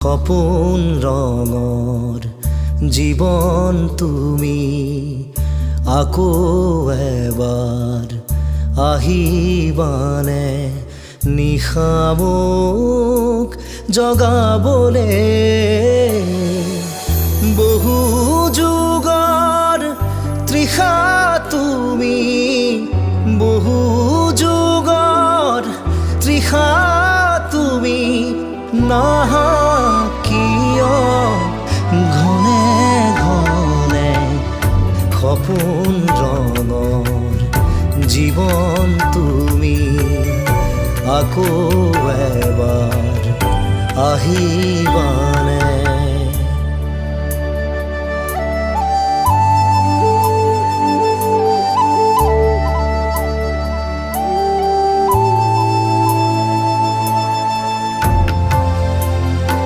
সপোন ৰঙৰ জীৱন তুমি আকৌ এবাৰ আহিবানে নিশা মোক জগাবলে বহু যুগৰ তৃষা তুমি বহু যুগৰ তৃষা তুমি নাহা কিয় ঘনে ঘনে সপোন ৰঙৰ জীৱন তুমি আকৌ এবাৰ আহিবানে